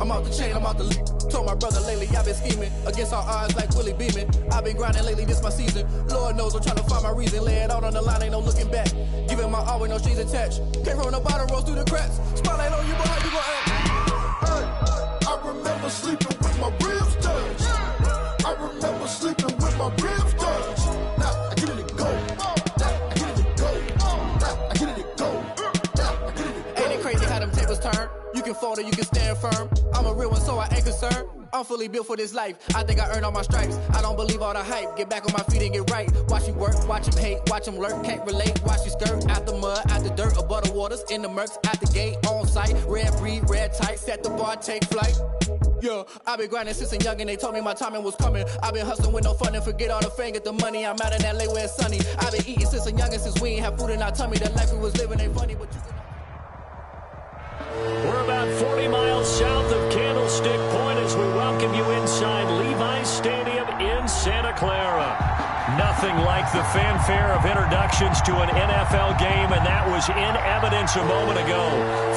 I'm out the chain, I'm out the told my brother lately I've been scheming against all odds like Willie Beeman. I've been grinding lately, this my season. Lord knows I'm trying to find my reason. Lay it out on the line, ain't no looking back. Giving my all with no strings attached. Can't roll no bottle, rolls through the cracks. Spotlight on you, but how you gon' act? Hey, I remember sleeping with my ribs touched. I remember sleeping with my ribs touched. Now I get it to go. Now I get it to go. Now I get it to go. Now I get it to go. Ain't it crazy how them tables turn? You can fold or you can stand firm. I'm a real one, so I ain't concerned. I'm fully built for this life. I think I earned all my stripes. I don't believe all the hype. Get back on my feet and get right. Watch you work, watch him hate, watch him lurk. Can't relate, watch you skirt. Out the mud, out the dirt, above the waters, in the murks, out the gate, on site. Red breed, red tight, set the bar, take flight. Yeah, I been grinding since a young and they told me my timing was coming. I been hustling with no fun and forget all the fame, get the money. I'm out in LA where it's sunny. I been eating since a young and since we ain't have food in our tummy. The life we was living ain't funny, but you can... We're about 40 miles south of Candlestick Point as we welcome you inside Levi's Stadium in Santa Clara. Nothing like the fanfare of introductions to an NFL game, and that was in evidence a moment ago.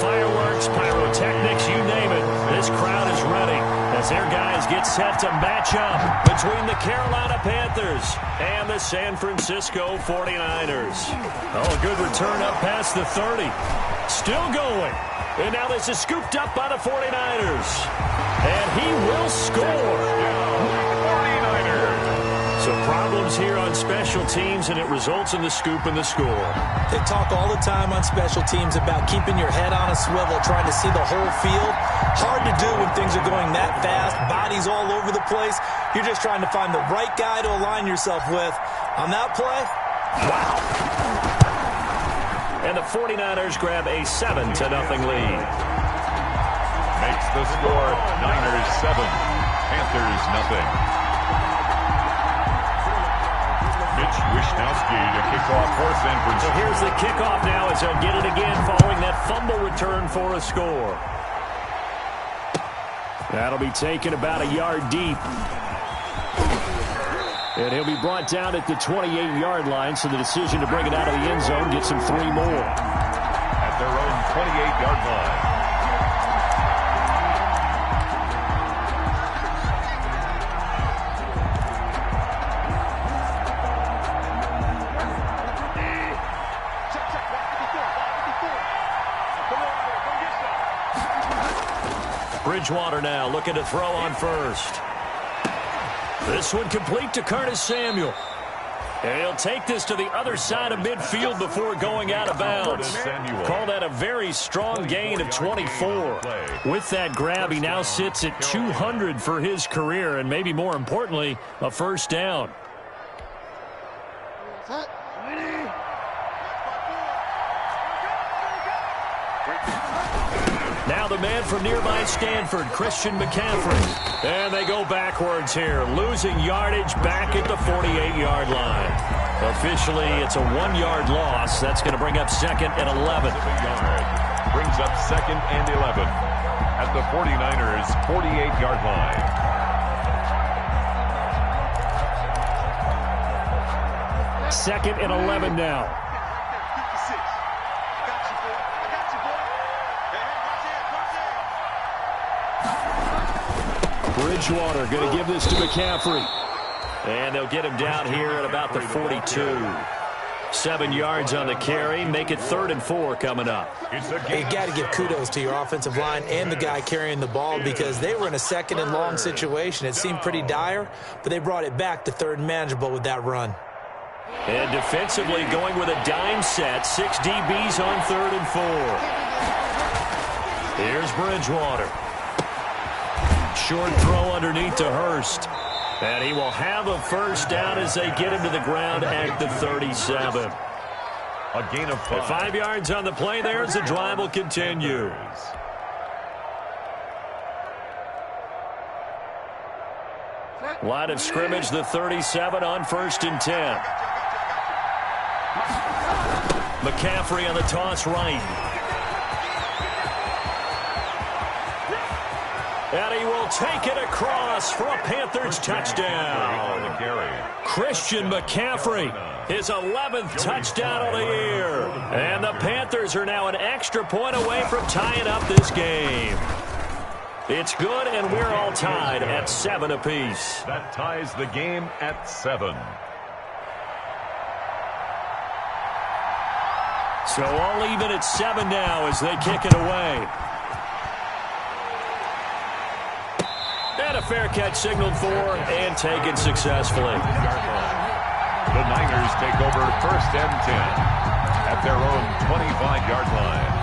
Fireworks, pyrotechnics, you name it. This crowd is ready as their guys get set to match up between the Carolina Panthers and the San Francisco 49ers. Oh, a good return up past the 30. Still going. And now this is scooped up by the 49ers. And he will score. 49ers. So problems here on special teams, and it results in the scoop and the score. They talk all the time on special teams about keeping your head on a swivel, trying to see the whole field. Hard to do when things are going that fast, bodies all over the place. You're just trying to find the right guy to align yourself with. On that play, wow. And the 49ers grab a 7-0 lead. Makes the score Niners 7, Panthers nothing. Mitch Wishnowsky to kick off for San Francisco. So here's the kickoff now as they'll get it again following that fumble return for a score. That'll be taken about a yard deep. And he'll be brought down at the 28-yard line, so the decision to bring it out of the end zone gets him 3 more. At their own 28-yard line. Bridgewater now looking to throw on first. This one complete to Curtis Samuel. And he'll take this to the other side of midfield before going out of bounds. Call that a very strong gain of 24. With that grab, he now sits at 200 for his career, and maybe more importantly, a first down. Now the man from nearby Stanford, Christian McCaffrey. And they go backwards here, losing yardage back at the 48-yard line. Officially, it's a 1-yard loss. That's going to bring up 2nd and 11. Brings up 2nd and 11 at the 49ers' 48-yard line. Second and 11 now. Bridgewater going to give this to McCaffrey. And they'll get him down here at about the 42. 7 yards on the carry. Make it 3rd and 4 coming up. You got to give kudos to your offensive line and the guy carrying the ball because they were in a 2nd and long situation. It seemed pretty dire, but they brought it back to 3rd and manageable with that run. And defensively going with a dime set. 6 DBs on 3rd and 4. Here's Bridgewater. Short throw underneath to Hurst. And he will have a first down as they get him to the ground at the 37. A gain of 5. 5 yards on the play there as the drive will continue. Line of scrimmage, the 37 on 1st and 10. McCaffrey on the toss right. And he will take it across for a Panthers touchdown. Christian McCaffrey, his 11th touchdown of the year. And the Panthers are now an extra point away from tying up this game. It's good, and we're all tied at 7 apiece. That ties the game at 7. So all even at 7 now as they kick it away. And a fair catch signaled for and taken successfully. The Niners take over 1st and 10 at their own 25-yard line.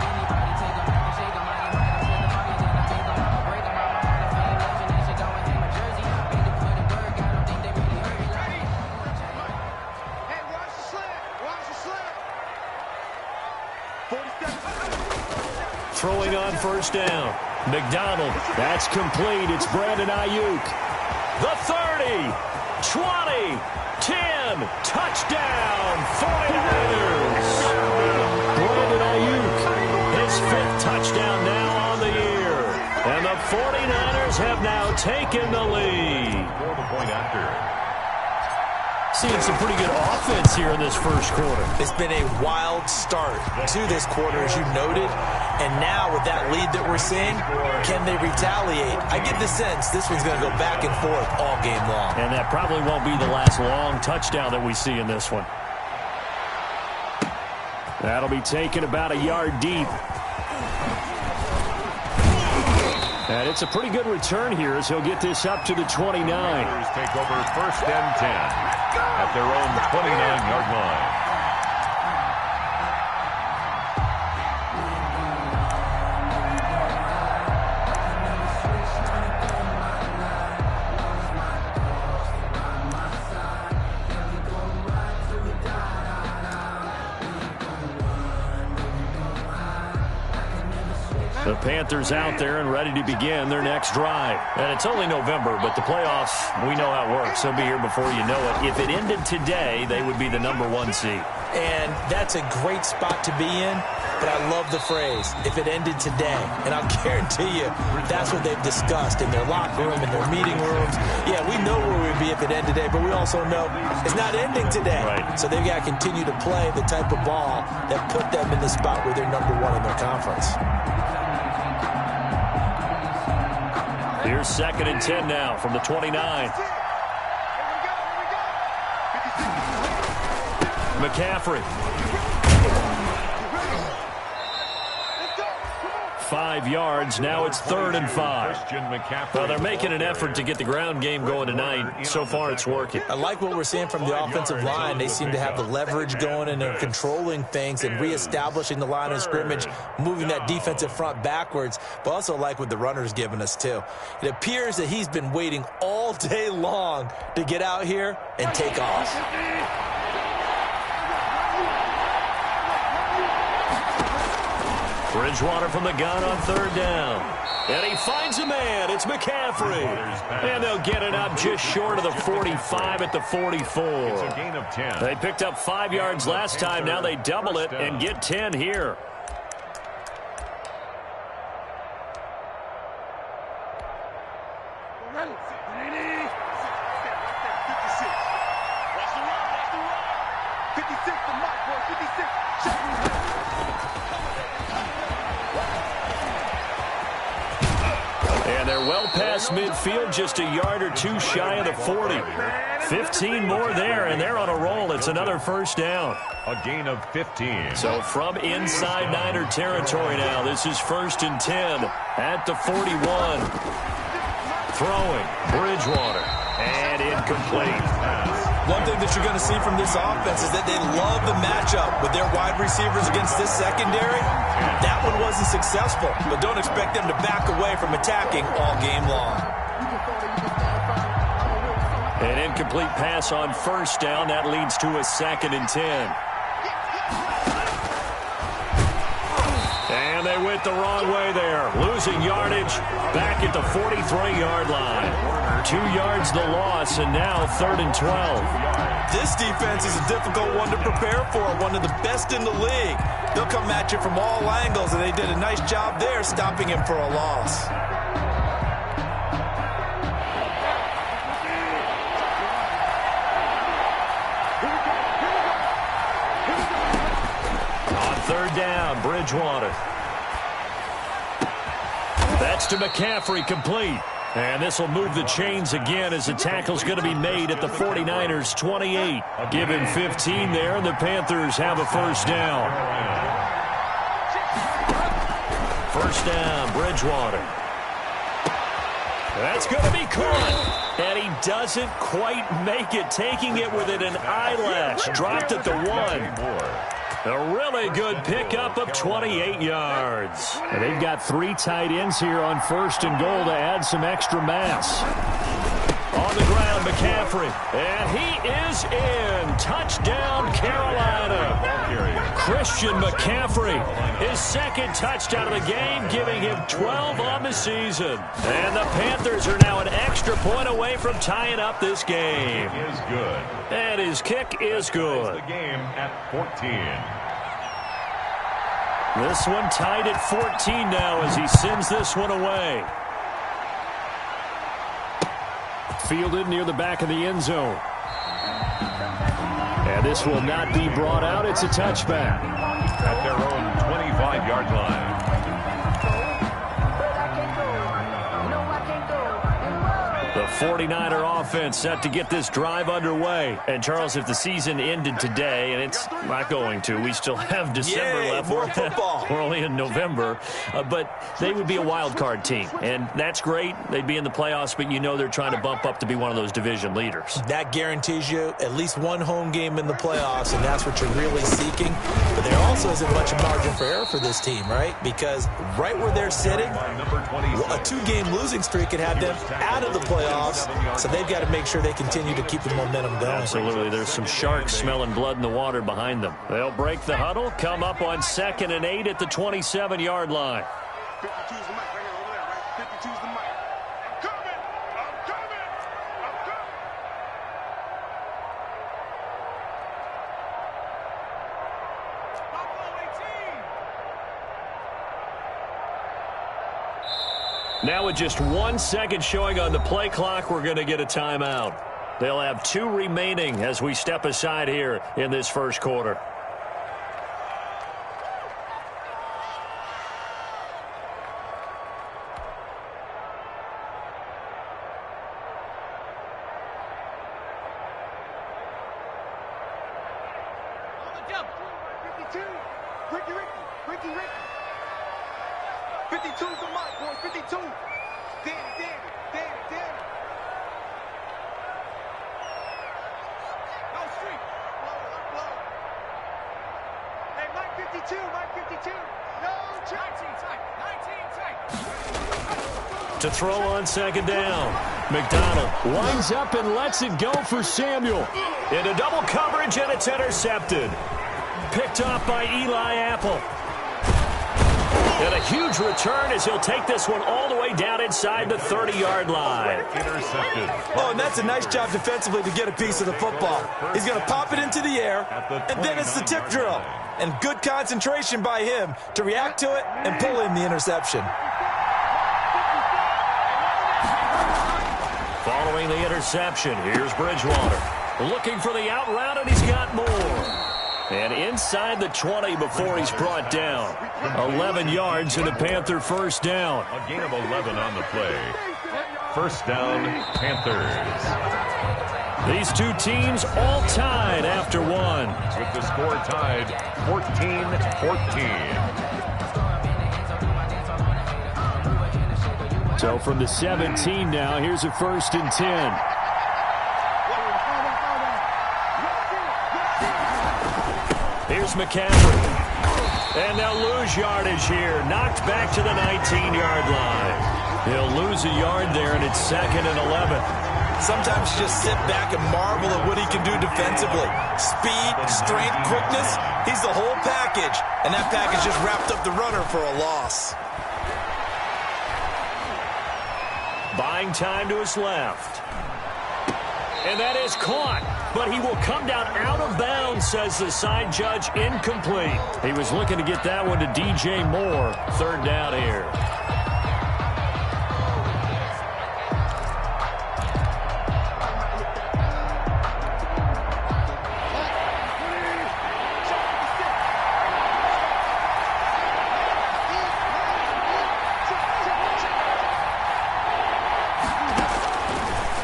Throwing on 1st down. McDonald, that's complete. It's Brandon Ayuk. The 30, 20, 10, touchdown, 49ers. Brandon Ayuk, his 5th touchdown now on the year. And the 49ers have now taken the lead. For the point after. Seeing some pretty good offense here in this first quarter. It's been a wild start to this quarter, as you noted. And now with that lead that we're seeing, can they retaliate? I get the sense this one's going to go back and forth all game long. And that probably won't be the last long touchdown that we see in this one. That'll be taken about a yard deep. And it's a pretty good return here as he'll get this up to the 29. Niners take over 1st and 10 at their own 29-yard line. The Panthers out there and ready to begin their next drive. And it's only November, but the playoffs, we know how it works. They'll be here before you know it. If it ended today, they would be the #1 seed. And that's a great spot to be in, but I love the phrase, if it ended today. And I'll guarantee you, that's what they've discussed in their locker room, in their meeting rooms. Yeah, we know where we'd be if it ended today, but we also know it's not ending today. Right. So they've got to continue to play the type of ball that put them in the spot where they're #1 in their conference. Here's 2nd and 10 now from the 29. McCaffrey. 5 yards. Now it's 3rd and 5. Well, they're making an effort to get the ground game going tonight. So far, it's working. I like what we're seeing from the offensive line. They seem to have the leverage going, and they're controlling things and reestablishing the line of scrimmage, moving that defensive front backwards, but also like what the runner's giving us, too. It appears that he's been waiting all day long to get out here and take off. Bridgewater from the gun on 3rd down. And he finds a man. It's McCaffrey. And they'll get it up just short of the 45 at the 44. It's a gain of 10. They picked up 5 yards last time. Now they double it and get 10 here. Well past midfield, just a yard or two shy of the 40. 15 more there, and they're on a roll. It's another 1st down. A gain of 15. So from inside Niner territory now, this is 1st and 10 at the 41. Throwing, Bridgewater, and incomplete. One thing that you're going to see from this offense is that they love the matchup with their wide receivers against this secondary. That one wasn't successful, but don't expect them to back away from attacking all game long. An incomplete pass on 1st down. That leads to a 2nd and 10. And they went the wrong way there. Losing yardage back at the 43-yard line. 2 yards the loss, and now 3rd and 12. This defense is a difficult one to prepare for, one of the best in the league. They'll come at you from all angles, and they did a nice job there stopping him for a loss. On 3rd down, Bridgewater. That Gets to McCaffrey, complete. And this will move the chains again as the tackle's going to be made at the 49ers' 28. Give him 15 there, and the Panthers have a first down. First down, Bridgewater. That's going to be caught. And he doesn't quite make it, taking it within an eyelash. Dropped at the 1. A really good pickup of 28 yards. And they've got 3 tight ends here on first and goal to add some extra mass. On the ground, McCaffrey. And he is in. Touchdown, Carolina. Christian McCaffrey, his second touchdown of the game, giving him 12 on the season. And the Panthers are now an extra point away from tying up this game. Kick is good. And his kick is good. The game at 14. This one tied at 14 now as he sends this one away. Fielded near the back of the end zone. And this will not be brought out. It's a touchback. At their own 25-yard line. The 49er offense set to get this drive underway. And, Charles, if the season ended today, and it's not going to, we still have December left. More football. We're only in November. But they would be a wild card team. And that's great. They'd be in the playoffs, but you know they're trying to bump up to be one of those division leaders. That guarantees you at least one home game in the playoffs, and that's what you're really seeking. But there also isn't much margin for error for this team, right? Because right where they're sitting, a 2-game losing streak could have them out of the playoffs. So they've got to make sure they continue to keep the momentum going. Absolutely. There's some sharks smelling blood in the water behind them. They'll break the huddle, come up on 2nd and 8 at the 27-yard line. 52's the mic right here over there, right? 52's the mic. I'm coming! I'm coming! I'm coming! Now with just 1 second showing on the play clock, we're going to get a timeout. They'll have 2 remaining as we step aside here in this first quarter. To throw on 2nd down. McDonald lines up and lets it go for Samuel. Into double coverage, and it's intercepted. Picked off by Eli Apple. And a huge return as he'll take this one all the way down inside the 30-yard line. Intercepted. Oh, and that's a nice job defensively to get a piece of the football. He's going to pop it into the air, and then it's the tip drill. And good concentration by him to react to it and pull in the interception. Following the interception, here's Bridgewater. Looking for the out route, and he's got more. And inside the 20 before he's brought down. 11 yards and a Panther first down. A gain of 11 on the play. First down, Panthers. These two teams all tied after one. With the score tied 14-14. So from the 17 now, here's a 1st and 10. Here's McCaffrey. And they'll lose yardage here. Knocked back to the 19-yard line. He'll lose a yard there, and it's 2nd and 11. Sometimes you just sit back and marvel at what he can do defensively. Speed, strength, quickness, he's the whole package. And that package just wrapped up the runner for a loss. Buying time to his left. And that is caught. But he will come down out of bounds, says the side judge. Incomplete. He was looking to get that one to DJ Moore. 3rd down here.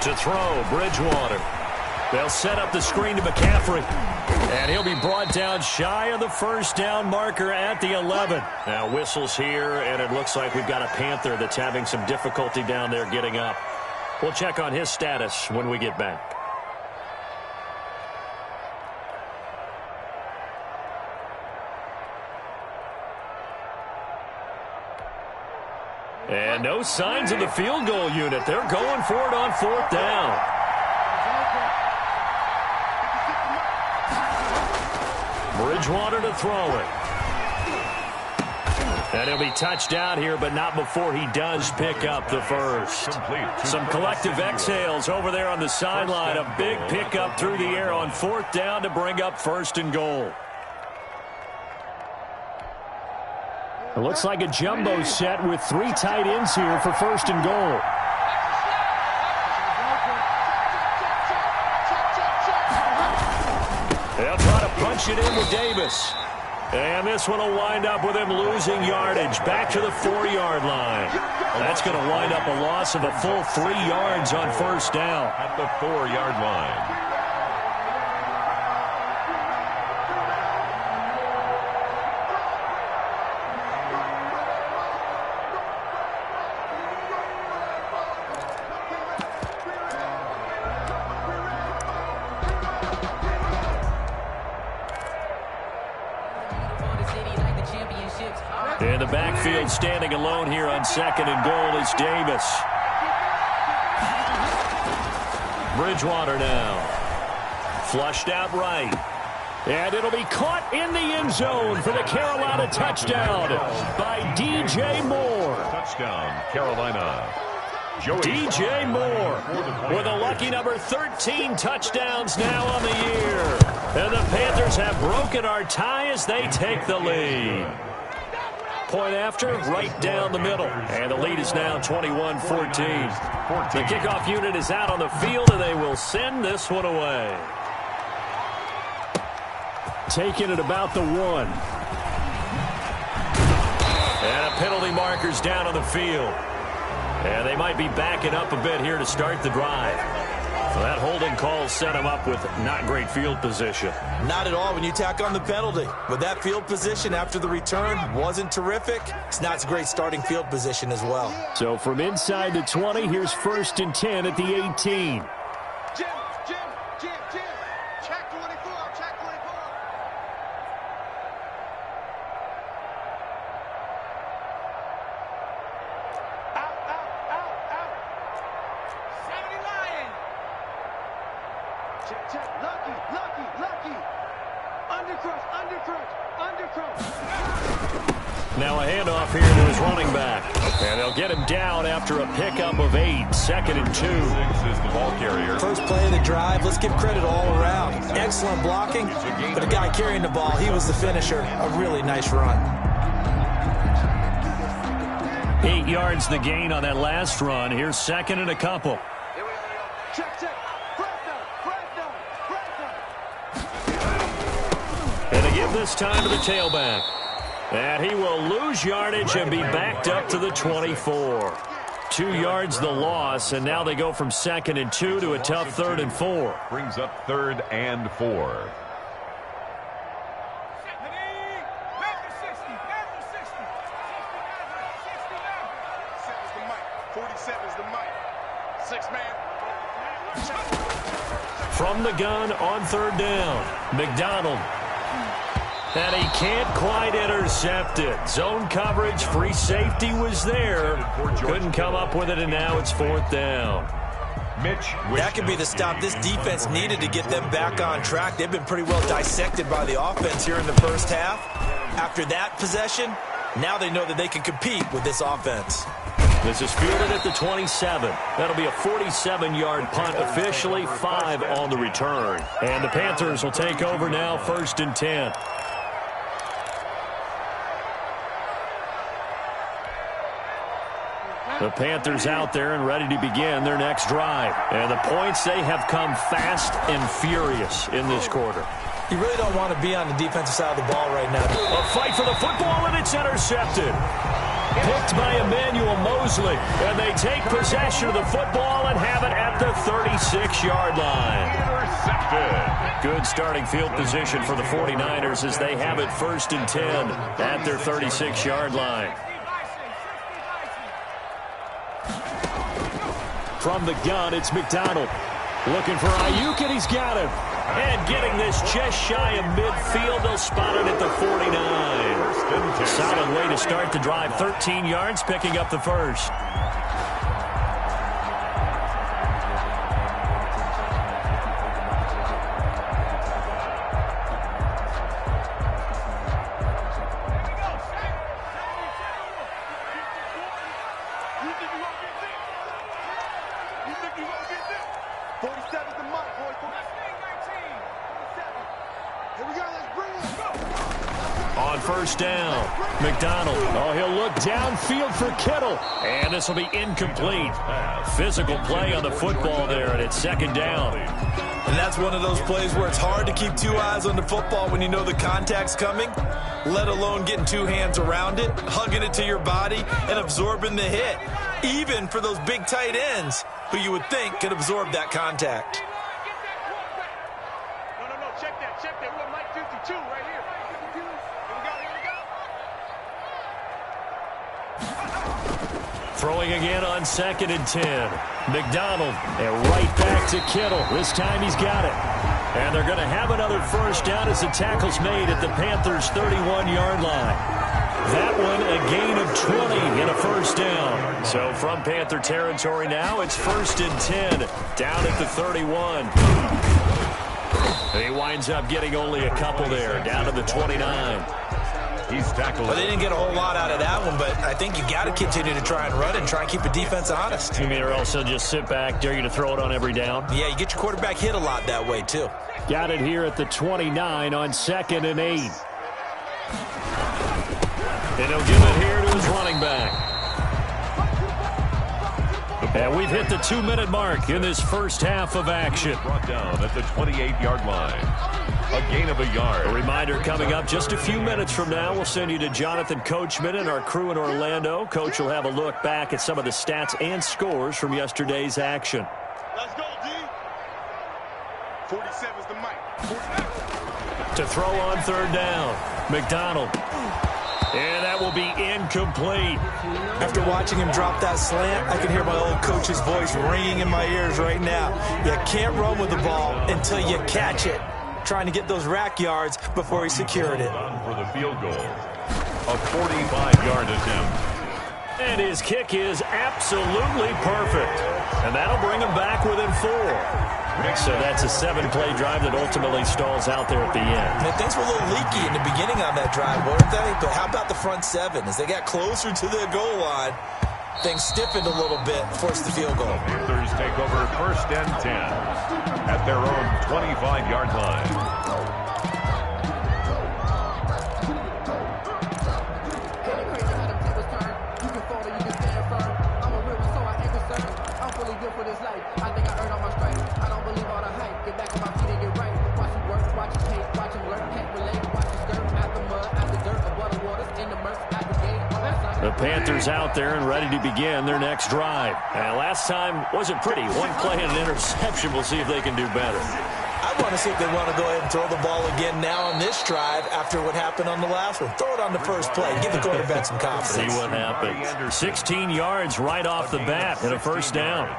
To throw, Bridgewater. They'll set up the screen to McCaffrey. And he'll be brought down shy of the first down marker at the 11. Now whistles here, and it looks like we've got a Panther that's having some difficulty down there getting up. We'll check on his status when we get back. And no signs of the field goal unit. They're going for it on 4th down. Bridgewater to throw it. And he'll be touched down here, but not before he does pick up the first. Some collective exhales over there on the sideline. A big pickup through the air on 4th down to bring up 1st and goal. It looks like a jumbo set with 3 tight ends here for 1st and goal. They'll try to punch it in with Davis. And this one will wind up with him losing yardage back to the 4-yard line. That's going to wind up a loss of a full 3 yards on 1st down. At the 4-yard line. In the backfield, standing alone here on 2nd and goal is Davis. Bridgewater now. Flushed out right. And it'll be caught in the end zone for the Carolina touchdown by D.J. Moore. Touchdown, Carolina. D.J. Moore with a lucky number 13 touchdowns now on the year. And the Panthers have broken our tie as they take the lead. Point after, right down the middle. And the lead is now 21-14. The kickoff unit is out on the field, and they will send this one away. Taking it about the 1. And a penalty marker's down on the field. And they might be backing up a bit here to start the drive. So that holding call set him up with not great field position. Not at all when you tack on the penalty. But that field position after the return wasn't terrific. It's not a great starting field position as well. So from inside the 20, here's 1st and 10 at the 18. Jim, check 24, check 24. Out. 70 Lion. Check, lucky. Undercross. Now a handoff here to his running back. And they'll get him down after a pickup of 8. 2nd and 2. 6 is the ball carrier. First play of the drive, let's give credit all around. Excellent blocking, but the guy carrying the ball, he was the finisher. A really nice run. 8 yards the gain on that last run. Here's 2nd and a couple. Check. And they give this time to the tailback. And he will lose yardage and be backed up to the 24. 2 yards the loss, and now they go from 2nd and 2 to a tough 3rd and 4. Brings up 3rd and 4. From the gun on 3rd down, McDonald. And he can't quite intercept it. Zone coverage, free safety was there. Couldn't come up with it, and now it's 4th down. That could be the stop this defense needed to get them back on track. They've been pretty well dissected by the offense here in the first half. After that possession, now they know that they can compete with this offense. This is fielded at the 27. That'll be a 47-yard punt, officially 5 on the return. And the Panthers will take over now, 1st and 10. The Panthers out there and ready to begin their next drive. And the points, they have come fast and furious in this quarter. You really don't want to be on the defensive side of the ball right now. A fight for the football, and it's intercepted. Picked by Emmanuel Mosley. And they take possession of the football and have it at the 36-yard line. Intercepted. Good starting field position for the 49ers as they have it 1st and 10 at their 36-yard line. From the gun, it's McDonald. Looking for Ayuk, and he's got him. And getting this just shy of midfield, they'll spot it at the 49. Solid way to start the drive. 13 yards, picking up the first. On first down, McDonald. Oh, he'll look downfield for Kittle. And this will be incomplete. Physical play on the football there, and it's 2nd down. And that's one of those plays where it's hard to keep 2 eyes on the football when you know the contact's coming, let alone getting 2 hands around it, hugging it to your body, and absorbing the hit. Even for those big tight ends who you would think could absorb that contact. Check that. We're Mike 52 right here. Here we go. Throwing again on 2nd and 10. McDonald, and right back to Kittle. This time he's got it. And they're going to have another first down as the tackle's made at the Panthers' 31-yard line. That one a gain of 20 and a first down. So from Panther territory now, it's 1st and 10 down at the 31. He winds up getting only a couple there, down to the 29. He's tackled. Well, they didn't get a whole lot out of that one, but I think you got to continue to try and run and try and keep the defense honest. You mean or else they'll just sit back, dare you to throw it on every down? Yeah, you get your quarterback hit a lot that way, too. Got it here at the 29 on 2nd and 8. And he'll give it here to his running back. And we've hit the 2-minute mark in this first half of action. Brought down at the 28-yard line. A gain of a yard. A reminder coming up just a few minutes from now. We'll send you to Jonathan Coachman and our crew in Orlando. Coach will have a look back at some of the stats and scores from yesterday's action. Let's go, D. 47's the mic. To throw on 3rd down. McDonald. And that will be incomplete. After watching him drop that slant, I can hear my old coach's voice ringing in my ears right now. You can't run with the ball until you catch it. Trying to get those rack yards before he secured it. For the field goal. A 45-yard attempt. And his kick is absolutely perfect. And that'll bring him back within 4. So that's a 7-play drive that ultimately stalls out there at the end. And things were a little leaky in the beginning on that drive, weren't they? But how about the front 7? As they got closer to the goal line, things stiffened a little bit, forced the field goal. The Panthers take over 1st and 10 at their own 25-yard line. The Panthers out there and ready to begin their next drive. And last time wasn't pretty. 1 play and an interception. We'll see if they can do better. I want to see if they want to go ahead and throw the ball again now on this drive after what happened on the last one. Throw it on the first play. Give the quarterback some confidence. See what happens. 16 yards right off the bat and a first down.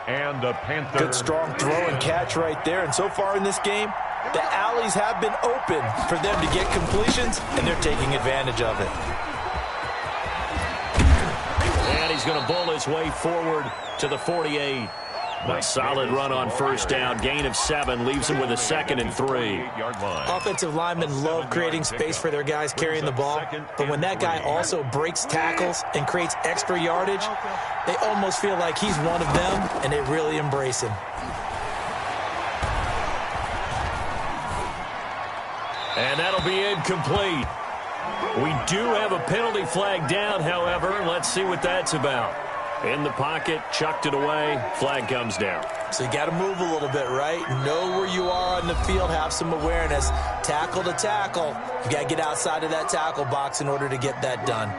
And the Panthers. Good strong throw and catch right there. And so far in this game, the alleys have been open for them to get completions, and they're taking advantage of it. And he's going to bull his way forward to the 48. A solid run on first down. Gain of 7 leaves him with a 2nd and 3. Offensive linemen love creating space for their guys carrying the ball, but when that guy also breaks tackles and creates extra yardage, they almost feel like he's one of them, and they really embrace him. And that'll be incomplete. We do have a penalty flag down, however, and let's see what that's about. In the pocket, chucked it away, flag comes down. So you got to move a little bit, right? Know where you are on the field, have some awareness. Tackle to tackle. You got to get outside of that tackle box in order to get that done.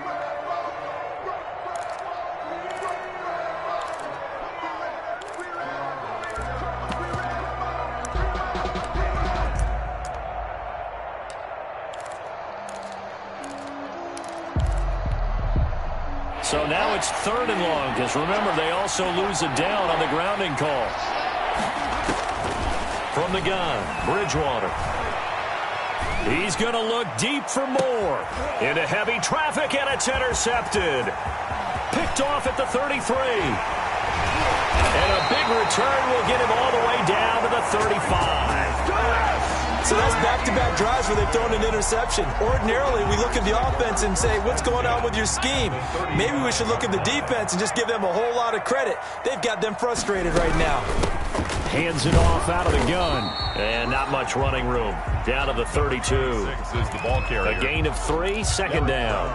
So now it's 3rd and long, because remember, they also lose a down on the grounding call. From the gun, Bridgewater. He's going to look deep for more. Into heavy traffic, and it's intercepted. Picked off at the 33. And a big return will get him all the way down to the 35. So that's back-to-back drives where they've thrown an interception. Ordinarily, we look at the offense and say, what's going on with your scheme? Maybe we should look at the defense and just give them a whole lot of credit. They've got them frustrated right now. Hands it off out of the gun. And not much running room. Down to the 32. 6 is the ball carrier. A gain of 3, 2nd down.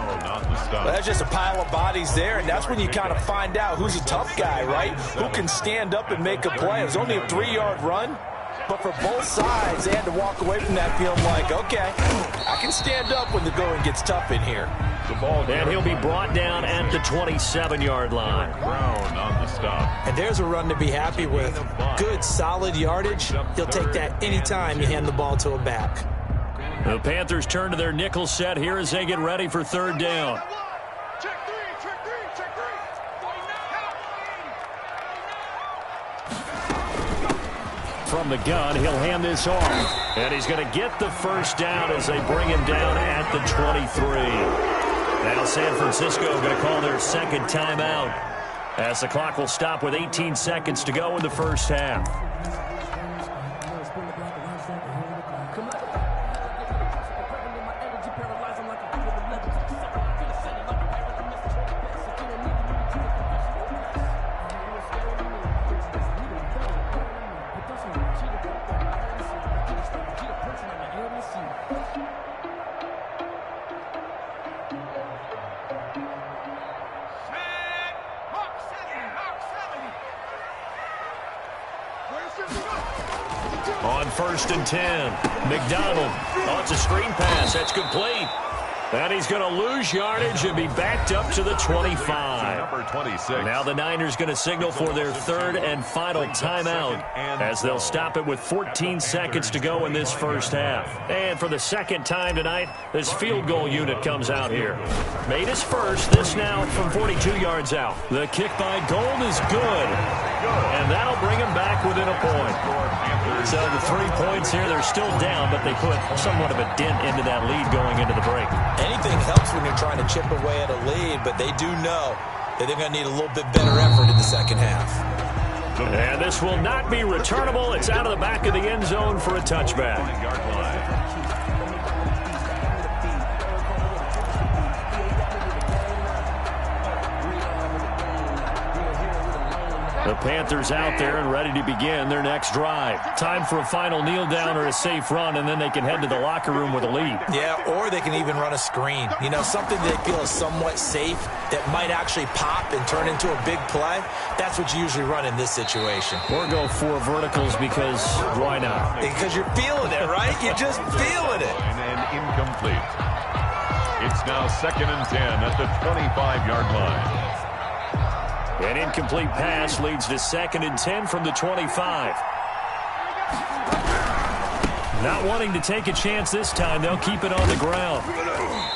Well, that's just a pile of bodies there, and that's when you kind of find out who's a tough guy, right? Who can stand up and make a play. It was only a 3-yard run, but for both sides, they had to walk away from that feeling like, okay, I can stand up when the going gets tough in here. And he'll be brought down at the 27-yard line. Brown on the stop. And there's a run to be happy with. Good, solid yardage. You'll take that anytime you hand the ball to a back. The Panthers turn to their nickel set here as they get ready for 3rd down. Check three. From the gun, he'll hand this off. And he's going to get the 1st down as they bring him down at the 23. Now San Francisco going to call their 2nd timeout as the clock will stop with 18 seconds to go in the 1st half. On 1st and 10, McDonald. Oh, it's a screen pass. That's complete. And he's going to lose yardage and be backed up to the 25. Number 26. Now the Niners going to signal for their 3rd and final timeout as they'll stop it with 14 seconds to go in this 1st half. And for the 2nd time tonight, this field goal unit comes out here. Made his first, this now from 42 yards out. The kick by Gold is good. And that'll bring him back within a point. So the 3 points here, they're still down, but they put somewhat of a dent into that lead going into the break. Anything helps when you're trying to chip away at a lead, but they do know that they're going to need a little bit better effort in the 2nd half. And this will not be returnable. It's out of the back of the end zone for a touchback. 20-yard line. The Panthers out there and ready to begin their next drive. Time for a final kneel down or a safe run, and then they can head to the locker room with a lead. Yeah, or they can even run a screen. You know, something they feel is somewhat safe that might actually pop and turn into a big play. That's what you usually run in this situation. Or go 4 verticals because why not? Because you're feeling it, right? You're just feeling it. And incomplete. It's now 2nd and 10 at the 25-yard line. An incomplete pass leads to 2nd and 10 from the 25. Not wanting to take a chance this time, they'll keep it on the ground.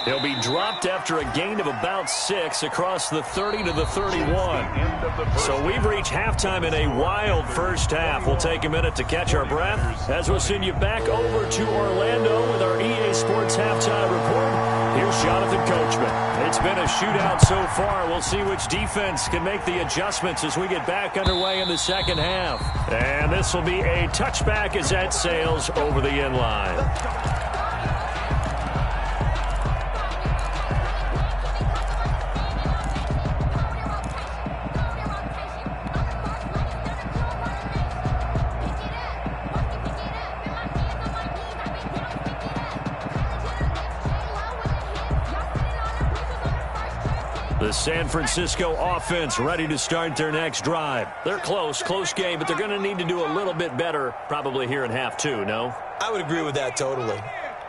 He'll be dropped after a gain of about 6 across the 30 to the 31. So we've reached halftime in a wild 1st half. We'll take a minute to catch our breath as we'll send you back over to Orlando with our EA Sports Halftime Report. Here's Jonathan Coachman. It's been a shootout so far. We'll see which defense can make the adjustments as we get back underway in the 2nd half. And this will be a touchback as that sails over the end line. The San Francisco offense ready to start their next drive. They're close game, but they're going to need to do a little bit better probably here in half 2, no? I would agree with that totally.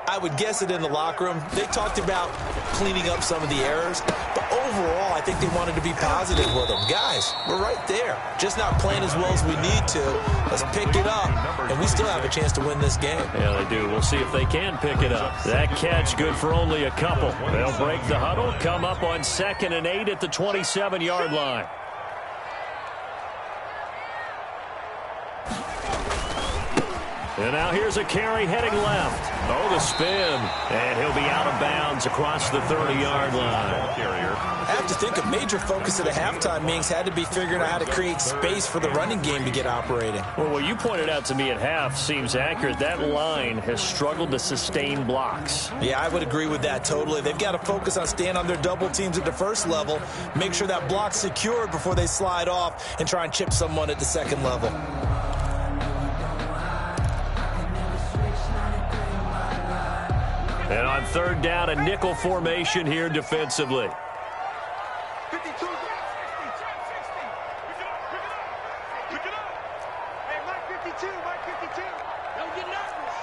I would guess it in the locker room. They talked about cleaning up some of the errors, but overall, I think they wanted to be positive with them. Guys, we're right there. Just not playing as well as we need to. Let's pick it up, and we still have a chance to win this game. Yeah, they do. We'll see if they can pick it up. That catch good for only a couple. They'll break the huddle, come up on 2nd and 8 at the 27-yard line. And now here's a carry heading left. Oh, the spin. And he'll be out of bounds across the 30-yard line. I have to think a major focus at the halftime meetings had to be figuring out how to create space for the running game to get operating. Well, what you pointed out to me at half seems accurate. That line has struggled to sustain blocks. Yeah, I would agree with that totally. They've got to focus on staying on their double teams at the first level, make sure that block's secured before they slide off and try and chip someone at the second level. And on 3rd down, a nickel formation here defensively. 52, 60, 60. Pick it up. Hey, Mike 52, Mike 52. Don't get nervous.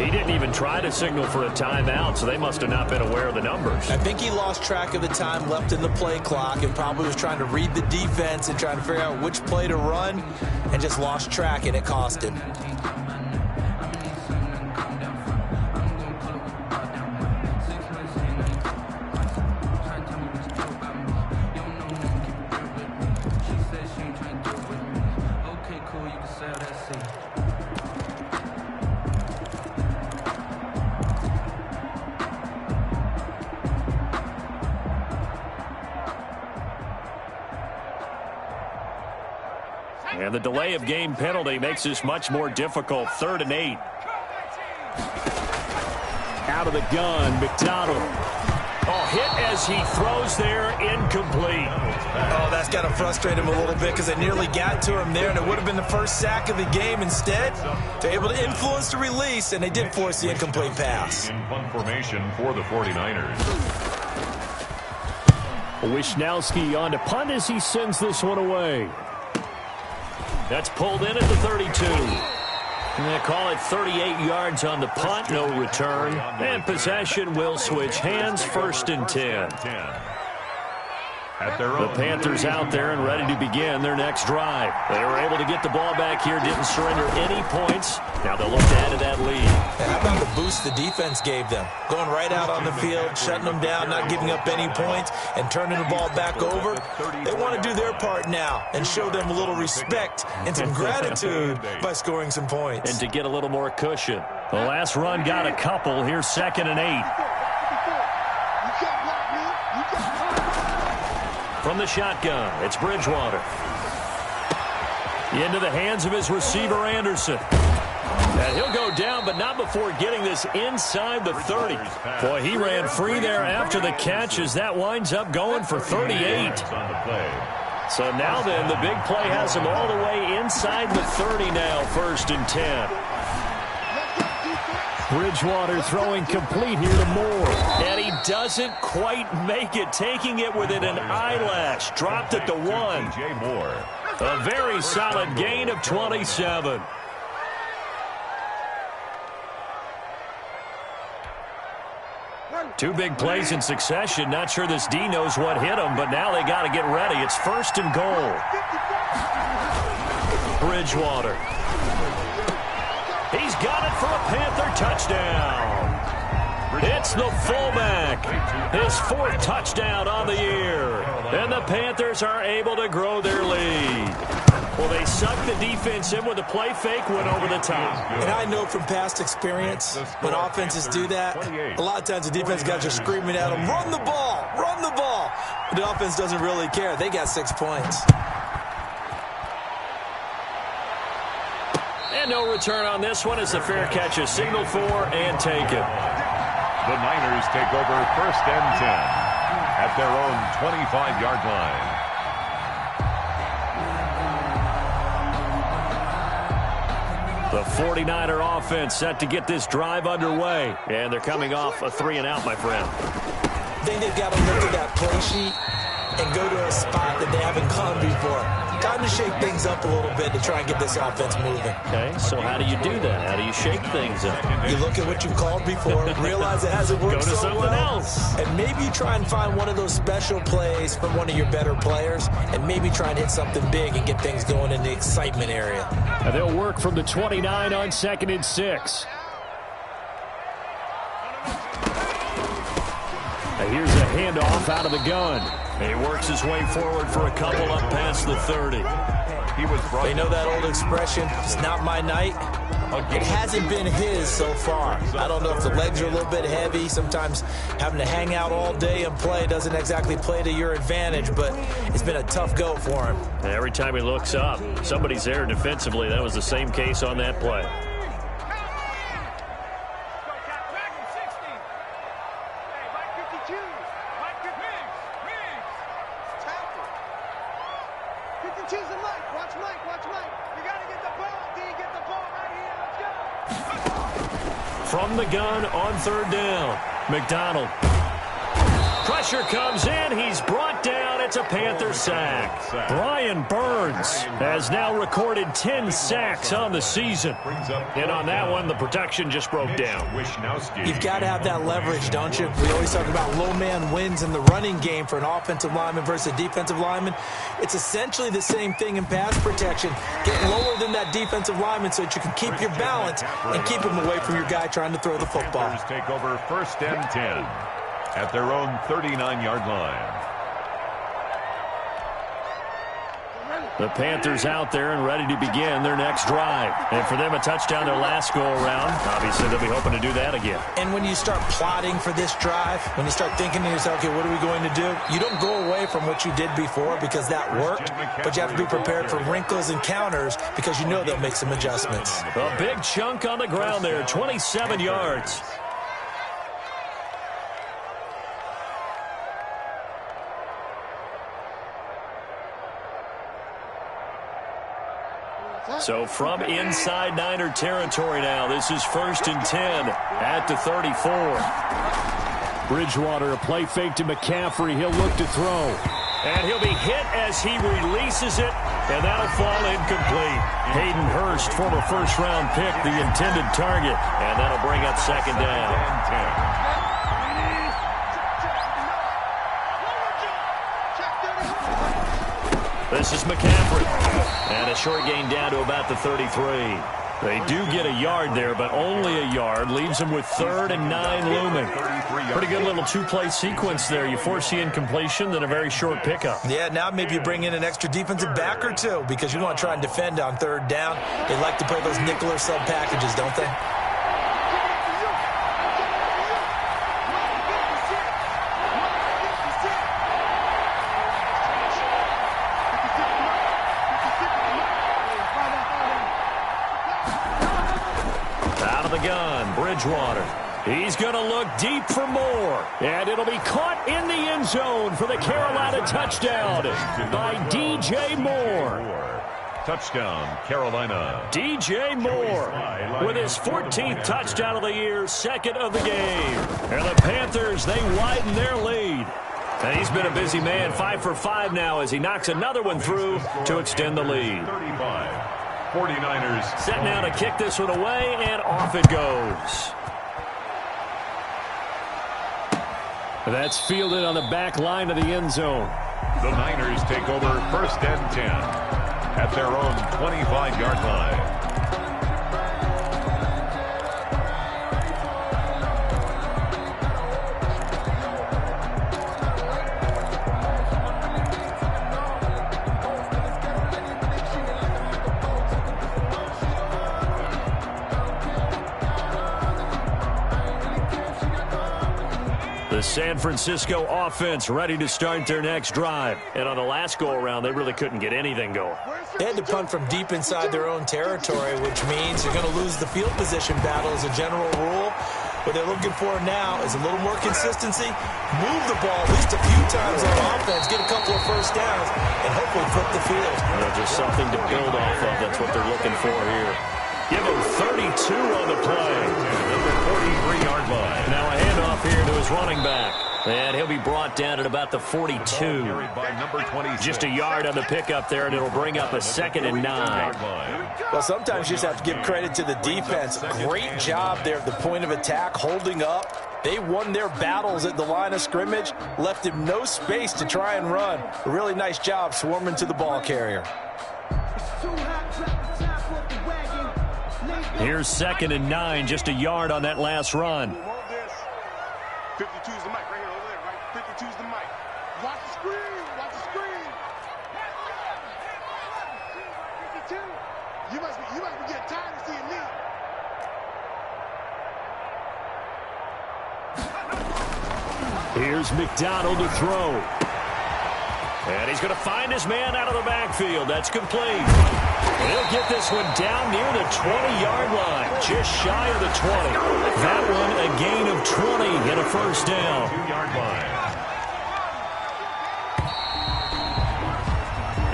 He didn't even try to signal for a timeout, so they must have not been aware of the numbers. I think he lost track of the time left in the play clock and probably was trying to read the defense and trying to figure out which play to run and just lost track, and it cost him. And the delay of game penalty makes this much more difficult. 3rd and 8. Out of the gun, McDonald. Oh, hit as he throws there, incomplete. Oh, that's got to frustrate him a little bit because they nearly got to him there, and it would have been the first sack of the game. Instead, they're able to influence the release, and they did force the incomplete pass. In punt formation for the 49ers. Wisnowski on to punt as he sends this one away. That's pulled in at the 32. And they call it 38 yards on the punt, no return. And possession will switch hands, 1st and 10. The Panthers out there and ready to begin their next drive. They were able to get the ball back here, didn't surrender any points. Now they'll look to add to that lead. How about the boost the defense gave them? Going right out on the field, shutting them down, not giving up any points, and turning the ball back over. They want to do their part now and show them a little respect and some gratitude by scoring some points. And to get a little more cushion. The last run got a couple. Here's 2nd and 8. From the shotgun, it's Bridgewater. Into the hands of his receiver, Anderson. And he'll go down, but not before getting this inside the 30. Boy, he ran free there after the catch as that winds up going for 38. So now then, the big play has him all the way inside the 30 now, 1st and 10. Bridgewater throwing complete here to Moore. And he doesn't quite make it, taking it within an eyelash. Dropped at the 1. A very solid gain of 27. Two big plays in succession. Not sure this D knows what hit him, but now they got to get ready. It's 1st and goal. Bridgewater. He's got it for a Panther touchdown. It's the fullback. His 4th touchdown on the year. And the Panthers are able to grow their lead. Well, they sucked the defense in with a play fake, went over the top. And I know from past experience, when offenses do that, a lot of times the defense guys are screaming at them, run the ball, run the ball. But the offense doesn't really care. They got 6 points. And no return on this one as the fair catch is signaled for and taken. The Niners take over 1st and 10 at their own 25-yard line. The 49er offense set to get this drive underway. And they're coming off a 3-and-out, my friend. I think they've got to look at that play sheet and go to a spot that they haven't gone before. Time to shake things up a little bit to try and get this offense moving. Okay, so how do you do that? How do you shake things up? You look at what you've called before, realize it hasn't worked so well. Go to something else. And maybe you try and find one of those special plays from one of your better players, and maybe try and hit something big and get things going in the excitement area. And they'll work from the 29 on 2nd and 6. And here's a handoff out of the gun. He works his way forward for a couple up past the 30. They know that old expression, it's not my night. It hasn't been his so far. I don't know if the legs are a little bit heavy. Sometimes having to hang out all day and play doesn't exactly play to your advantage, but it's been a tough go for him. And every time he looks up, somebody's there defensively. That was the same case on that play. From the gun on 3rd down. McDonald. Pressure comes in. He's brought down. It's a Panther sack. Brian Burns has now recorded 10 sacks on the season. And on that one, the protection just broke down. You've got to have that leverage, don't you? We always talk about low man wins in the running game for an offensive lineman versus a defensive lineman. It's essentially the same thing in pass protection. Get lower than that defensive lineman so that you can keep your balance and keep him away from your guy trying to throw the football. Take over 1st and 10 at their own 39-yard line. The Panthers out there and ready to begin their next drive. And for them, a touchdown their last go-around. Obviously, they'll be hoping to do that again. And when you start plotting for this drive, when you start thinking to yourself, okay, what are we going to do? You don't go away from what you did before because that worked, but you have to be prepared for wrinkles and counters because you know they'll make some adjustments. A big chunk on the ground there, 27 yards. So from inside Niner territory now, this is 1st and 10 at the 34. Bridgewater, a play fake to McCaffrey. He'll look to throw. And he'll be hit as he releases it, and that'll fall incomplete. Hayden Hurst, former first-round pick, the intended target, and that'll bring up 2nd down. This is McCaffrey. And a short gain down to about the 33. They do get a yard there, but only a yard. Leaves them with 3rd and 9 looming. Pretty good little two-play sequence there. You force the incompletion, then a very short pickup. Yeah, now maybe you bring in an extra defensive back or two because you want to try and defend on 3rd down. They like to play those nickel or sub packages, don't they? Bridgewater. He's going to look deep for more. And it'll be caught in the end zone for the Carolina touchdown by DJ Moore. Touchdown, Carolina. DJ Moore with his 14th touchdown of the year, 2nd of the game. And the Panthers, they widen their lead. And he's been a busy man, 5 for 5 now as he knocks another one through to extend the lead. 35. 49ers. Set now to kick this one away, and off it goes. That's fielded on the back line of the end zone. The Niners take over 1st and 10 at their own 25-yard line. The San Francisco offense ready to start their next drive. And on the last go-around, they really couldn't get anything going. They had to punt from deep inside their own territory, which means you're going to lose the field position battle as a general rule. What they're looking for now is a little more consistency, move the ball at least a few times on offense, get a couple of first downs, and hopefully flip the field. Just something to build off of. That's what they're looking for here. Give him 32 on the play. At the 43-yard line. Now a handoff here to his running back. And he'll be brought down at about the 42. Just a yard on the pickup there, and it'll bring up a 2nd and 9. Well, sometimes you just have to give credit to the defense. Great job there at the point of attack, holding up. They won their battles at the line of scrimmage, left him no space to try and run. A really nice job swarming to the ball carrier. Here's 2nd and 9, just a yard on that last run. 52's the mic right here, over there, right? 52's the mic. Watch the screen, watch the screen. 52. You must be getting tired of seeing me. Here's McDonald to throw. And he's going to find his man out of the backfield. That's complete. He'll get this one down near the 20-yard line, just shy of the 20. That one a gain of 20 and a first down. 2-yard line.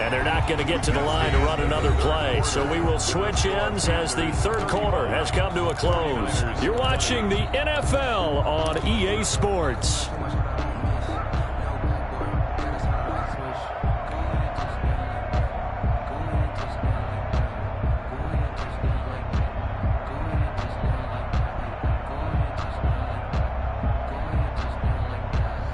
And they're not going to get to the line to run another play. So we will switch ends as the third quarter has come to a close. You're watching the NFL on EA Sports.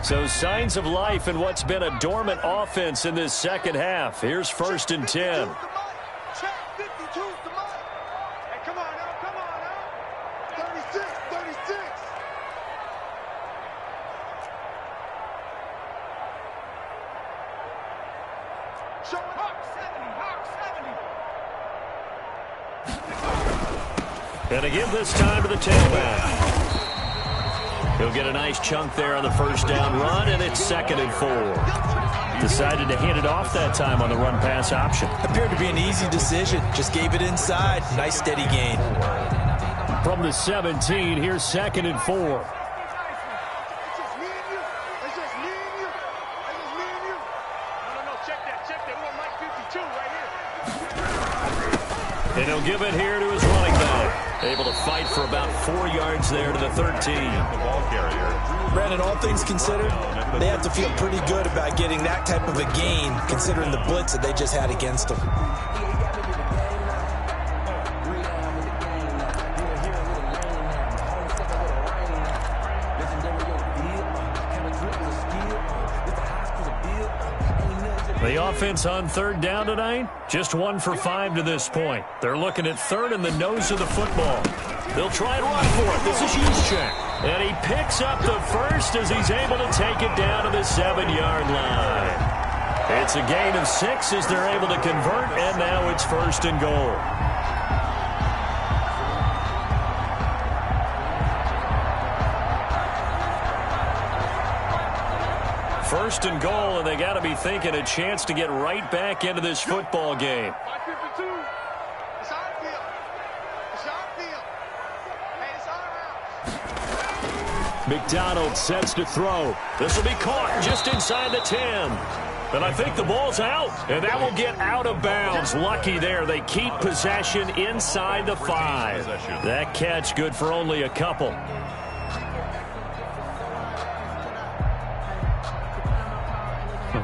So signs of life in what's been a dormant offense in this second half. Here's 1st and 10. Check 52's the mic. Hey, come on now. 36. Show it. Hawk 70. And again this time to the tailback. He'll get a nice chunk there on the first down run, and it's 2nd and 4. Decided to hand it off that time on the run-pass option. Appeared to be an easy decision. Just gave it inside. Nice steady gain. From the 17, here's 2nd and 4. It's just me and you. It's just me and you. It's just me and you. No. Check that. We want Mike 52 right here. And he'll give it here to his running back. Able to fight for about 4 yards there to the 13. The ball carrier. Brandon, all things considered, they have to feel pretty good about getting that type of a gain, considering the blitz that they just had against them. The offense on 3rd down tonight, just 1 for 5 to this point. They're looking at 3rd in the nose of the football. They'll try and run for it. This is Juszczyk. And he picks up the first as he's able to take it down to the 7-yard line. It's a gain of 6 as they're able to convert, and now it's 1st and goal. First and goal, and they got to be thinking a chance to get right back into this football game. Mike 52. It's our field. It's our field. Hey, it's our house. McDonald sets to throw. This will be caught just inside the 10. And I think the ball's out, and that will get out of bounds. Lucky there. They keep possession inside the 5. That catch good for only a couple.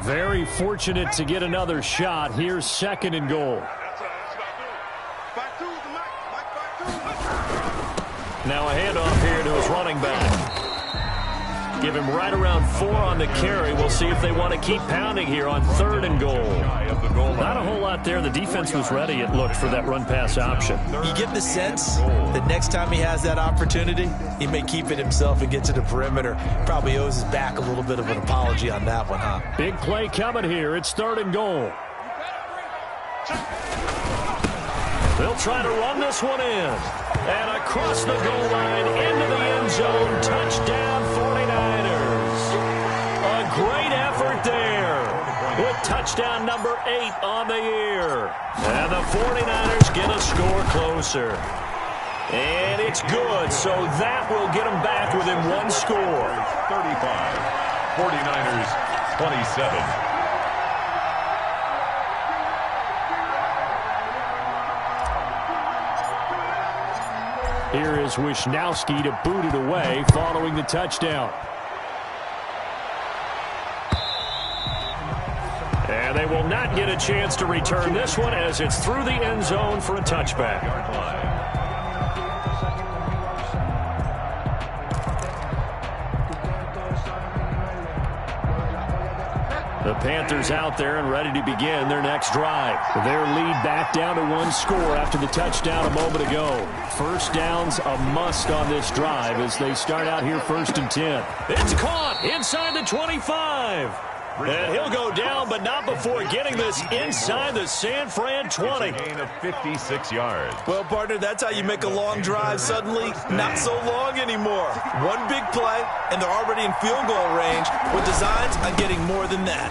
Very fortunate to get another shot. Here's 2nd and goal. Now a handoff here to his running back. Give him right around 4 on the carry. We'll see if they want to keep pounding here on 3rd and goal. Not a whole lot there. The defense was ready, it looked, for that run-pass option. You get the sense that next time he has that opportunity, he may keep it himself and get to the perimeter. Probably owes his back a little bit of an apology on that one, huh? Big play coming here. It's 3rd and goal. They'll try to run this one in. And across the goal line, into the end zone, touchdown 49ers. A great effort there with touchdown number 8 on the year. And the 49ers get a score closer. And it's good, so that will get them back within 1 score. 35, 49ers 27. Here is Wisnowski to boot it away following the touchdown. And they will not get a chance to return this one as it's through the end zone for a touchback. The Panthers out there and ready to begin their next drive. Their lead back down to 1 score after the touchdown a moment ago. First down's a must on this drive as they start out here 1st and 10. It's caught inside the 25. And he'll go down, but not before getting this inside the San Fran 20. It's a gain of 56 yards. Well, partner, that's how you make a long drive suddenly not so long anymore. One big play, and they're already in field goal range with designs on getting more than that.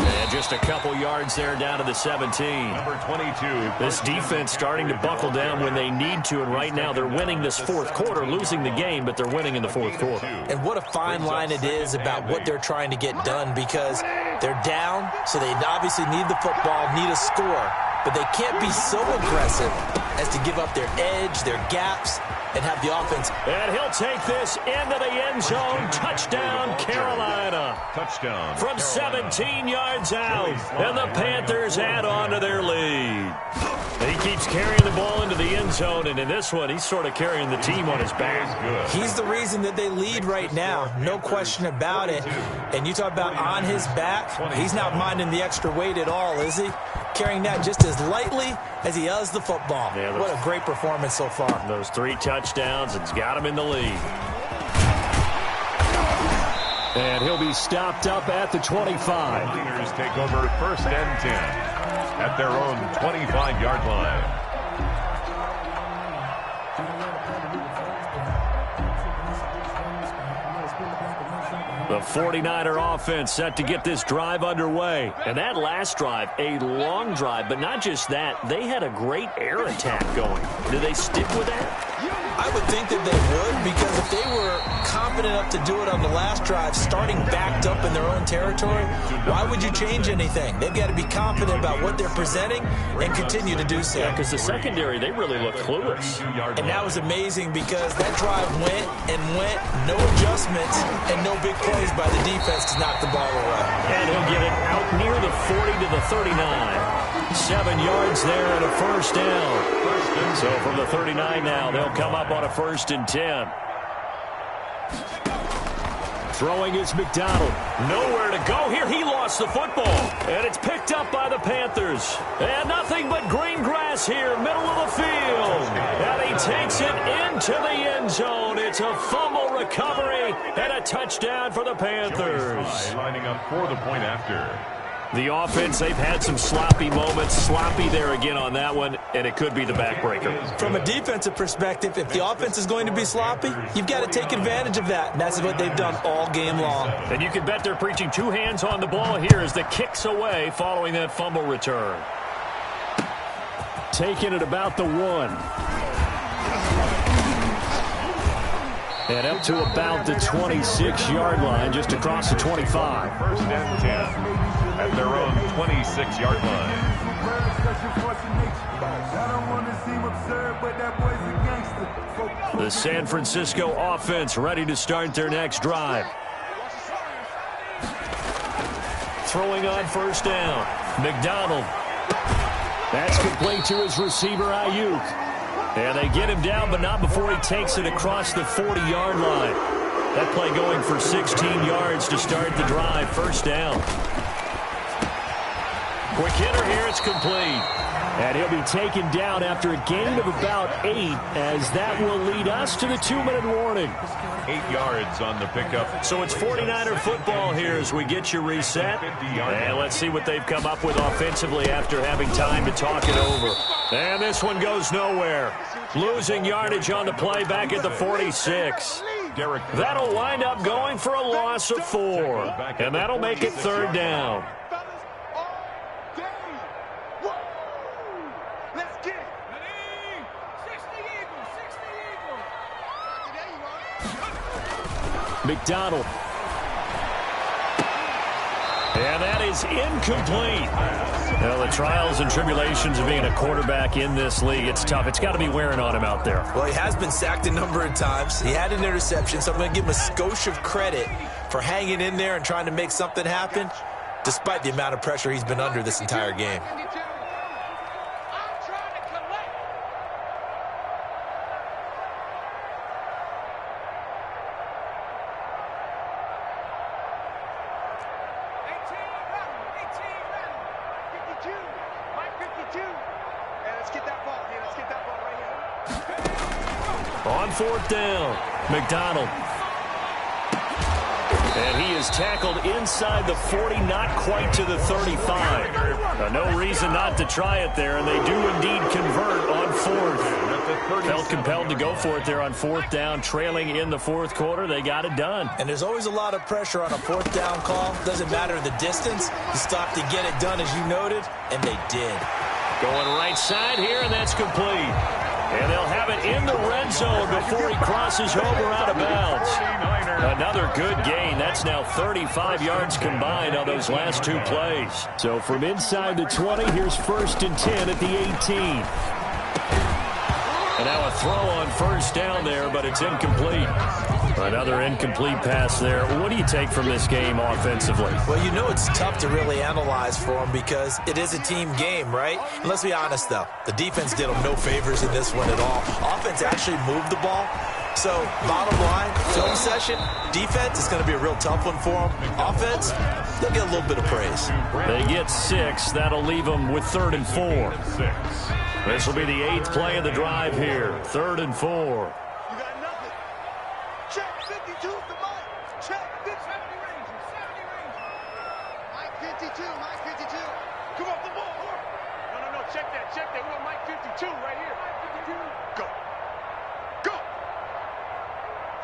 And just a couple yards there down to the 17. Number 22. This defense starting to buckle down when they need to, and right now they're winning this 4th quarter, losing the game, but they're winning in the 4th quarter. And what a fine line it is about what they're trying to get done, because they're down, so they obviously need the football, need a score, but they can't be so aggressive as to give up their edge, their gaps, and have the offense. And he'll take this into the end zone. Touchdown, Carolina. Touchdown. From 17 yards out. And the Panthers add on to their lead. He keeps carrying the ball into the end zone, and in this one, he's sort of carrying the team on his back. He's the reason that they lead right now. No question about it. And you talk about on his back, he's not minding the extra weight at all, is he? Carrying that just as lightly as he does the football. Yeah, what a great performance so far. Those 3 touchdowns, it's got him in the lead. And he'll be stopped up at the 25. The Niners take over 1st and 10 at their own 25-yard line. The 49er offense set to get this drive underway. And that last drive, a long drive, but not just that. They had a great air attack going. Do they stick with that? I would think that they would, because if they were confident enough to do it on the last drive, starting backed up in their own territory, why would you change anything? They've got to be confident about what they're presenting and continue to do so. Yeah, because the secondary, they really look clueless. And that was amazing because that drive went and went, no adjustments, and no big plays by the defense to knock the ball away. And he'll get it out near the 40 to the 39. 7 yards there and a 1st down. So from the 39 now, they'll come up on a 1st and 10. Throwing is McDonald. Nowhere to go here. He lost the football. And it's picked up by the Panthers. And nothing but green grass here, middle of the field. And he takes it into the end zone. It's a fumble recovery and a touchdown for the Panthers. Lining up for the point after. The offense, they've had some sloppy moments. Sloppy there again on that one, and it could be the backbreaker. From a defensive perspective, if the offense is going to be sloppy, you've got to take advantage of that. And that's what they've done all game long. And you can bet they're preaching 2 hands on the ball here as the kick's away following that fumble return. Taking it about the 1. And up to about the 26-yard line, just across the 25. 1st and 10 at their own 26-yard line. The San Francisco offense ready to start their next drive. Throwing on 1st down. McDonald. That's complete to his receiver, Ayuk. And they get him down, but not before he takes it across the 40-yard line. That play going for 16 yards to start the drive. 1st down. Quick hitter here. It's complete. And he'll be taken down after a gain of about 8, as that will lead us to the 2-minute warning. 8 yards on the pickup. So it's 49er football here as we get you reset. And let's see what they've come up with offensively after having time to talk it over. And this one goes nowhere. Losing yardage on the play back at the 46. That'll wind up going for a loss of 4. And that'll make it 3rd down. McDonald. And that is incomplete. Well, the trials and tribulations of being a quarterback in this league, it's tough. It's got to be wearing on him out there. Well, he has been sacked a number of times. He had an interception, so I'm going to give him a skosh of credit for hanging in there and trying to make something happen, despite the amount of pressure he's been under this entire game. On fourth down, McDonald. And he is tackled inside the 40, not quite to the 35. No reason not to try it there, and they do indeed convert on fourth. Felt compelled to go for it there on fourth down, trailing in the fourth quarter. They got it done. And there's always a lot of pressure on a fourth down call. Doesn't matter the distance. You stop to get it done, as you noted, and they did. Going right side here, and that's complete. And they'll have it in the red zone before he crosses over out of bounds. Another good gain. That's now 35 yards combined on those last two plays. So from inside the 20, here's 1st and 10 at the 18. And now a throw on first down there, but it's incomplete. Another incomplete pass there. What do you take from this game offensively? Well, you know it's tough to really analyze for them because it is a team game, right? And let's be honest, though. The defense did them no favors in this one at all. Offense actually moved the ball. So, bottom line, film session, defense is going to be a real tough one for them. Offense, they'll get a little bit of praise. They get 6. That'll leave them with 3rd and 4. This will be the 8th play of the drive here. 3rd and 4. You got nothing. Check 52 to Mike. Check 70 Rangers. 70 Rangers. Mike 52. Mike 52. Come off the ball. No. Check that. Check that. We want Mike 52 right here. Mike 52. Go. Go.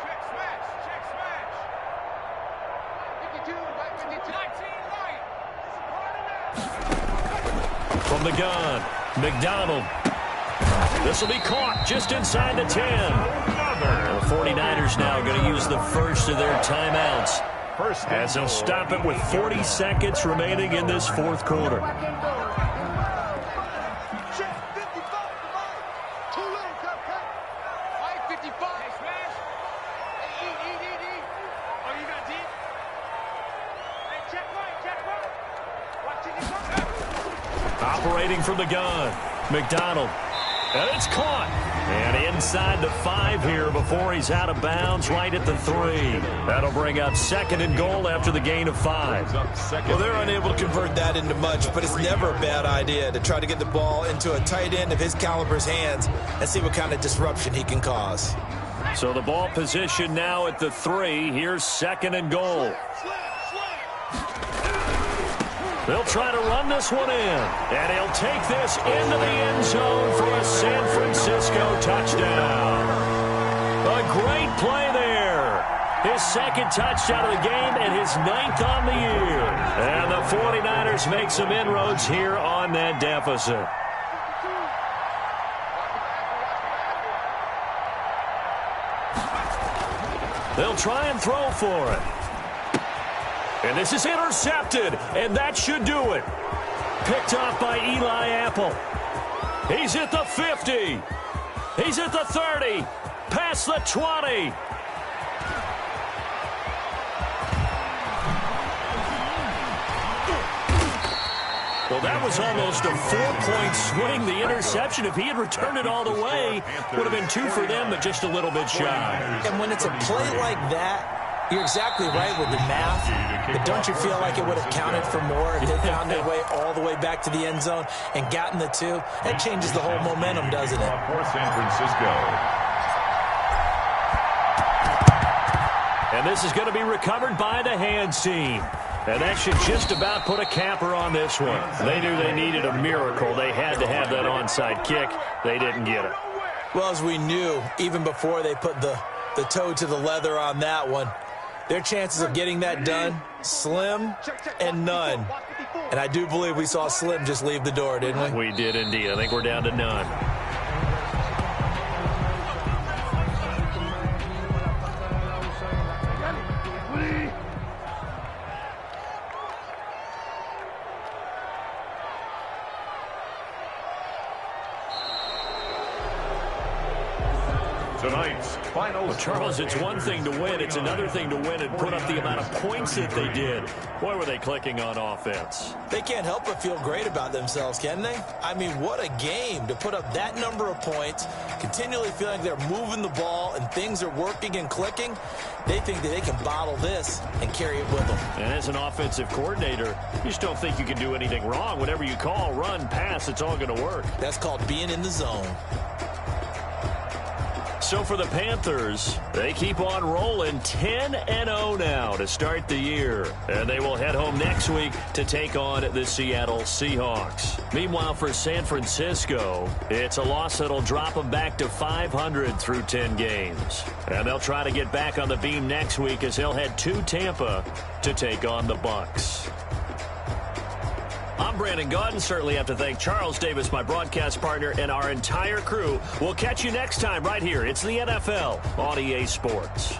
Check smash. Check smash. Mike 52. Mike 52. 19 right. This is part of that. From the gun, McDonald. This will be caught just inside the 10. The 49ers now going to use the first of their timeouts as they'll stop it with 40 seconds remaining in this fourth quarter. Check 55 to Mike. Too little, cut. Mike 55. Hey, smash. Hey, eat. Oh, you got deep? Hey, check right. Watch it. Operating from the gun, McDonald. And it's caught. And inside the 5 here before he's out of bounds right at the 3. That'll bring up 2nd and goal after the gain of 5. Well, they're unable to convert that into much, but it's never a bad idea to try to get the ball into a tight end of his caliber's hands and see what kind of disruption he can cause. So the ball position now at the 3. Here's 2nd and goal. They'll try to run this one in, and he'll take this into the end zone for a San Francisco touchdown. A great play there. His 2nd touchdown of the game and his 9th on the year. And the 49ers make some inroads here on that deficit. They'll try and throw for it. And this is intercepted, and that should do it. Picked off by Eli Apple. He's at the 50. He's at the 30. Past the 20. Well, that was almost a 4-point swing, the interception. If he had returned it all the way, would have been 2 for them, but just a little bit shy. And when it's a play like that, you're exactly right with the math, but don't you feel like it would have counted for more if they found their way all the way back to the end zone and gotten the 2? That changes the whole momentum, doesn't it? For San Francisco. And this is going to be recovered by the hands team. And that should just about put a capper on this one. They knew they needed a miracle. They had to have that onside kick. They didn't get it. Well, as we knew, even before they put the toe to the leather on that one, their chances of getting that done, slim and none. And I do believe we saw Slim just leave the door, didn't we? We did indeed. I think we're down to none. Final Well, Charles, it's one thing to win. It's another thing to win and put up the amount of points that they did. Boy, were they clicking on offense. They can't help but feel great about themselves, can they? I mean, what a game to put up that number of points, continually feeling they're moving the ball and things are working and clicking. They think that they can bottle this and carry it with them. And as an offensive coordinator, you just don't think you can do anything wrong. Whatever you call, run, pass, it's all going to work. That's called being in the zone. So for the Panthers, they keep on rolling 10-0 now to start the year. And they will head home next week to take on the Seattle Seahawks. Meanwhile, for San Francisco, it's a loss that'll drop them back to 500 through 10 games. And they'll try to get back on the beam next week as they'll head to Tampa to take on the Bucs. I'm Brandon Gaudin. Certainly have to thank Charles Davis, my broadcast partner, and our entire crew. We'll catch you next time right here. It's the NFL on EA Sports.